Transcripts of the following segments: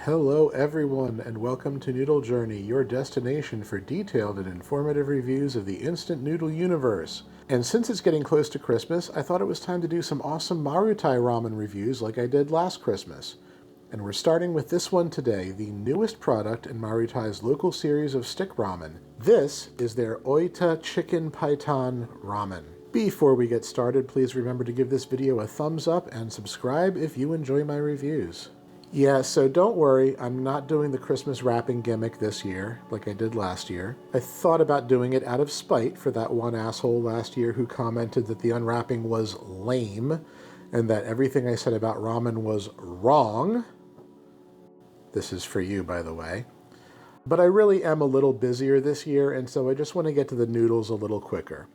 Hello everyone, and welcome to Noodle Journey, your destination for detailed and informative reviews of the instant noodle universe. And since it's getting close to Christmas, I thought it was time to do some awesome Marutai ramen reviews like I did last Christmas. And we're starting with this one today, the newest product in Marutai's local series of stick ramen. This is their Oita Chicken Paitan Ramen. Before we get started, please remember to give this video a thumbs up and subscribe if you enjoy my reviews. Yeah, so don't worry, I'm not doing the Christmas wrapping gimmick this year, like I did last year. I thought about doing it out of spite for that one asshole last year who commented that the unwrapping was lame, and that everything I said about ramen was wrong. This is for you, by the way. But I really am a little busier this year, and so I just want to get to the noodles a little quicker.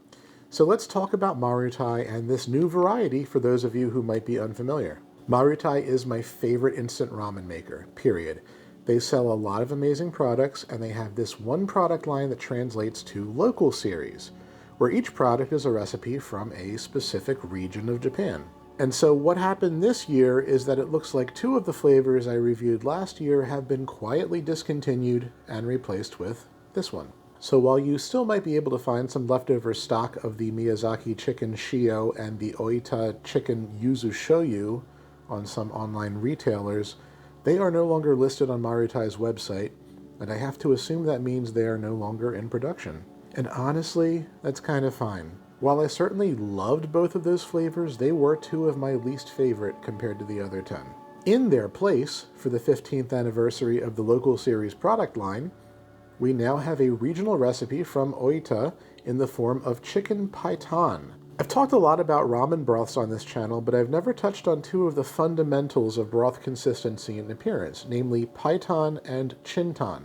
So let's talk about Marutai and this new variety for those of you who might be unfamiliar. Marutai is my favorite instant ramen maker, period. They sell a lot of amazing products, and they have this one product line that translates to local series, where each product is a recipe from a specific region of Japan. And so what happened this year is that it looks like two of the flavors I reviewed last year have been quietly discontinued and replaced with this one. So while you still might be able to find some leftover stock of the Miyazaki chicken shio and the Oita chicken yuzu shoyu on some online retailers, they are no longer listed on Marutai's website, and I have to assume that means they are no longer in production. And honestly, that's kind of fine. While I certainly loved both of those flavors, they were two of my least favorite compared to the other 10. In their place, for the 15th anniversary of the local series product line, we now have a regional recipe from Oita in the form of chicken paitan. I've talked a lot about ramen broths on this channel, but I've never touched on two of the fundamentals of broth consistency and appearance, namely paitan and chintan.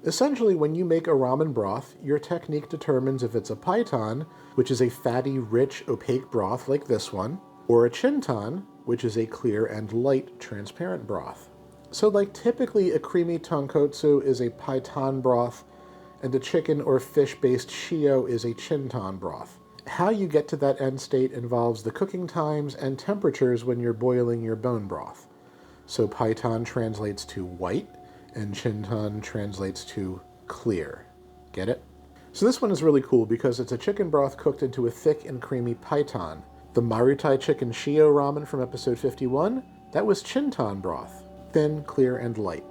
Essentially, when you make a ramen broth, your technique determines if it's a paitan, which is a fatty, rich, opaque broth like this one, or a chintan, which is a clear and light, transparent broth. So like typically a creamy tonkotsu is a paitan broth, and a chicken or fish-based shio is a chintan broth. How you get to that end state involves the cooking times and temperatures when you're boiling your bone broth. So paitan translates to white, and chintan translates to clear. Get it? So this one is really cool because it's a chicken broth cooked into a thick and creamy paitan. The Marutai chicken shio ramen from episode 51, that was chintan broth. Thin, clear, and light.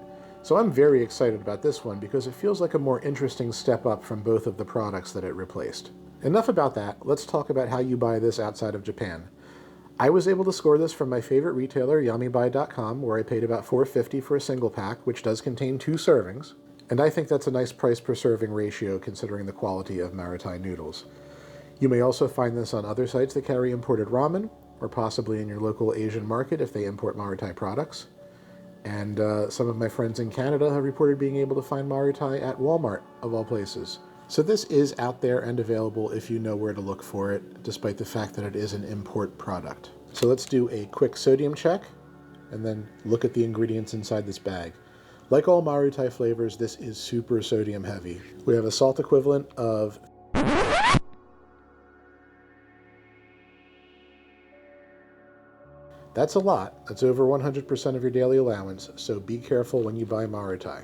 So I'm very excited about this one because it feels like a more interesting step up from both of the products that it replaced. Enough about that, let's talk about how you buy this outside of Japan. I was able to score this from my favorite retailer, yamibuy.com, where I paid about $4.50 for a single pack, which does contain 2 servings, and I think that's a nice price per serving ratio considering the quality of Marutai noodles. You may also find this on other sites that carry imported ramen, or possibly in your local Asian market if they import Marutai products. And some of my friends in Canada have reported being able to find Marutai at Walmart, of all places. So this is out there and available if you know where to look for it, despite the fact that it is an import product. So let's do a quick sodium check, and then look at the ingredients inside this bag. Like all Marutai flavors, this is super sodium heavy. We have a salt equivalent of That's a lot. That's over 100% of your daily allowance, so be careful when you buy Marutai.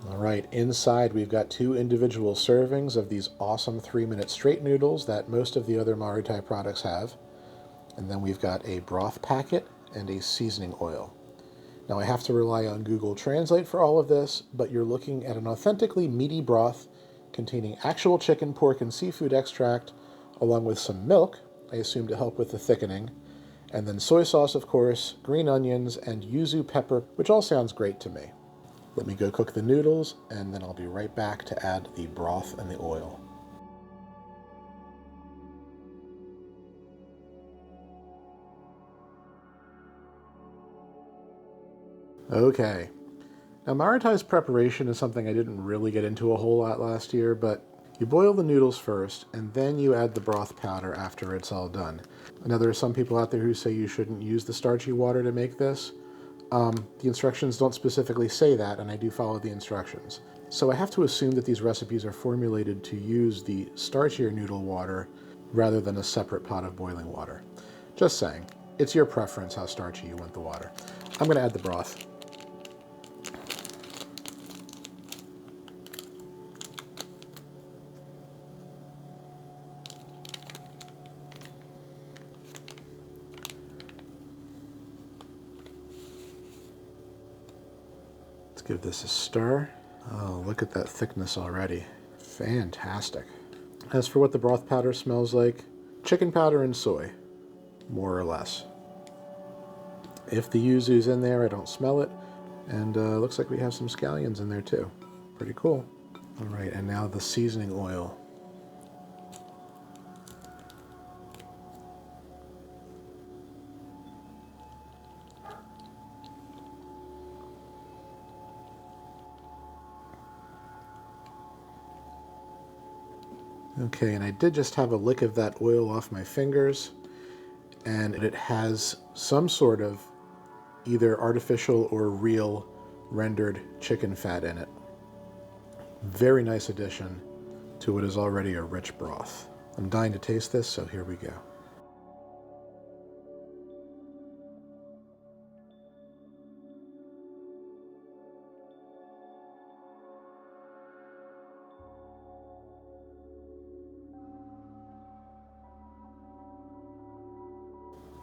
Alright, inside we've got 2 individual servings of these awesome 3-minute straight noodles that most of the other Marutai products have. And then we've got a broth packet and a seasoning oil. Now I have to rely on Google Translate for all of this, but you're looking at an authentically meaty broth containing actual chicken, pork, and seafood extract, along with some milk, I assume to help with the thickening, and then soy sauce, of course, green onions, and yuzu pepper, which all sounds great to me. Let me go cook the noodles, and then I'll be right back to add the broth and the oil. Okay. Now Marutai's preparation is something I didn't really get into a whole lot last year, but you boil the noodles first, and then you add the broth powder after it's all done. I know there are some people out there who say you shouldn't use the starchy water to make this. The instructions don't specifically say that, and I do follow the instructions. So I have to assume that these recipes are formulated to use the starchier noodle water rather than a separate pot of boiling water. Just saying. It's your preference how starchy you want the water. I'm going to add the broth. Let's give this a stir. Oh, look at that thickness already. Fantastic. As for what the broth powder smells like, chicken powder and soy, more or less. If the yuzu's in there, I don't smell it. And looks like we have some scallions in there too. Pretty cool. All right, and now the seasoning oil. Okay, and I did just have a lick of that oil off my fingers, and it has some sort of either artificial or real rendered chicken fat in it. Very nice addition to what is already a rich broth. I'm dying to taste this, so here we go.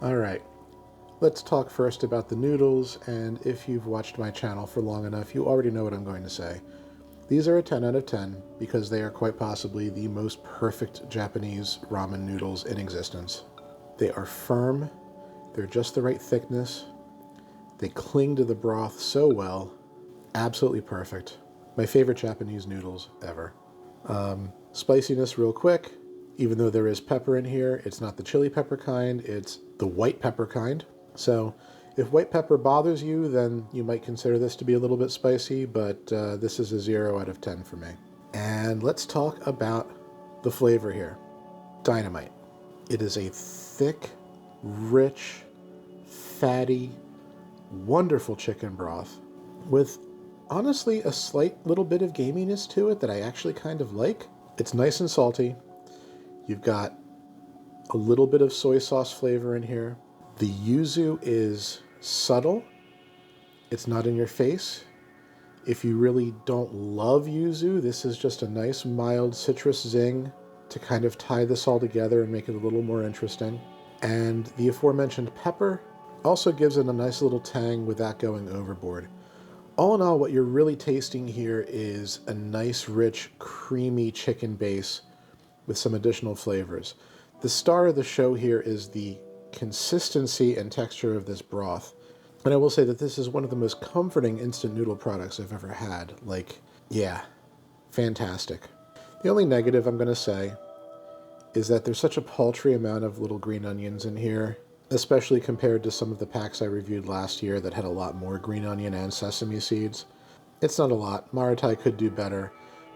All right, let's talk first about the noodles, and if you've watched my channel for long enough, you already know what I'm going to say. These are a 10 out of 10 because they are quite possibly the most perfect Japanese ramen noodles in existence. They are firm, they're just the right thickness, they cling to the broth so well, absolutely perfect. My favorite Japanese noodles ever. Spiciness real quick. Even though there is pepper in here, it's not the chili pepper kind, it's the white pepper kind. So if white pepper bothers you, then you might consider this to be a little bit spicy, but this is a 0 out of 10 for me. And let's talk about the flavor here. Dynamite. It is a thick, rich, fatty, wonderful chicken broth with honestly a slight little bit of gaminess to it that I actually kind of like. It's nice and salty. You've got a little bit of soy sauce flavor in here. The yuzu is subtle. It's not in your face. If you really don't love yuzu, this is just a nice mild citrus zing to kind of tie this all together and make it a little more interesting. And the aforementioned pepper also gives it a nice little tang without going overboard. All in all, what you're really tasting here is a nice, rich, creamy chicken base with some additional flavors. The star of the show here is the consistency and texture of this broth. And I will say that this is one of the most comforting instant noodle products I've ever had. Like, yeah, fantastic. The only negative I'm going to say is that there's such a paltry amount of little green onions in here, especially compared to some of the packs I reviewed last year that had a lot more green onion and sesame seeds. It's not a lot. Marutai could do better,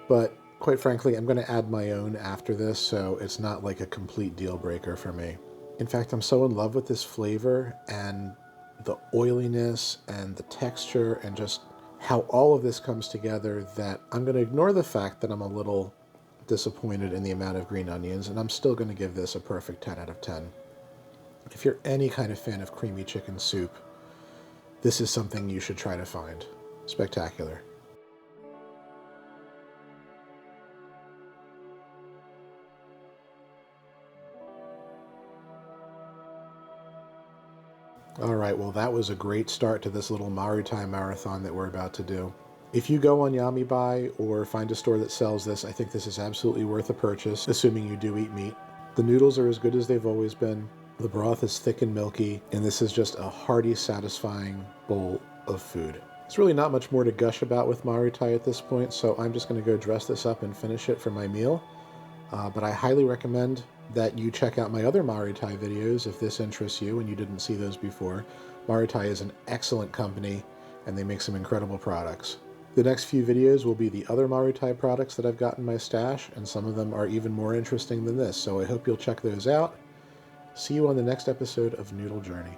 but quite frankly, I'm going to add my own after this, so it's not like a complete deal breaker for me. In fact, I'm so in love with this flavor and the oiliness and the texture and just how all of this comes together that I'm going to ignore the fact that I'm a little disappointed in the amount of green onions, and I'm still going to give this a perfect 10 out of 10. If you're any kind of fan of creamy chicken soup, this is something you should try to find. Spectacular. All right, well, that was a great start to this little Marutai marathon that we're about to do. If you go on Yamibuy or find a store that sells this, I think this is absolutely worth a purchase, assuming you do eat meat. The noodles are as good as they've always been. The broth is thick and milky, and this is just a hearty, satisfying bowl of food. There's really not much more to gush about with Marutai at this point, so I'm just going to go dress this up and finish it for my meal. But I highly recommend that you check out my other Marutai videos if this interests you and you didn't see those before. Marutai is an excellent company, and they make some incredible products. The next few videos will be the other Marutai products that I've got in my stash, and some of them are even more interesting than this, so I hope you'll check those out. See you on the next episode of Noodle Journey.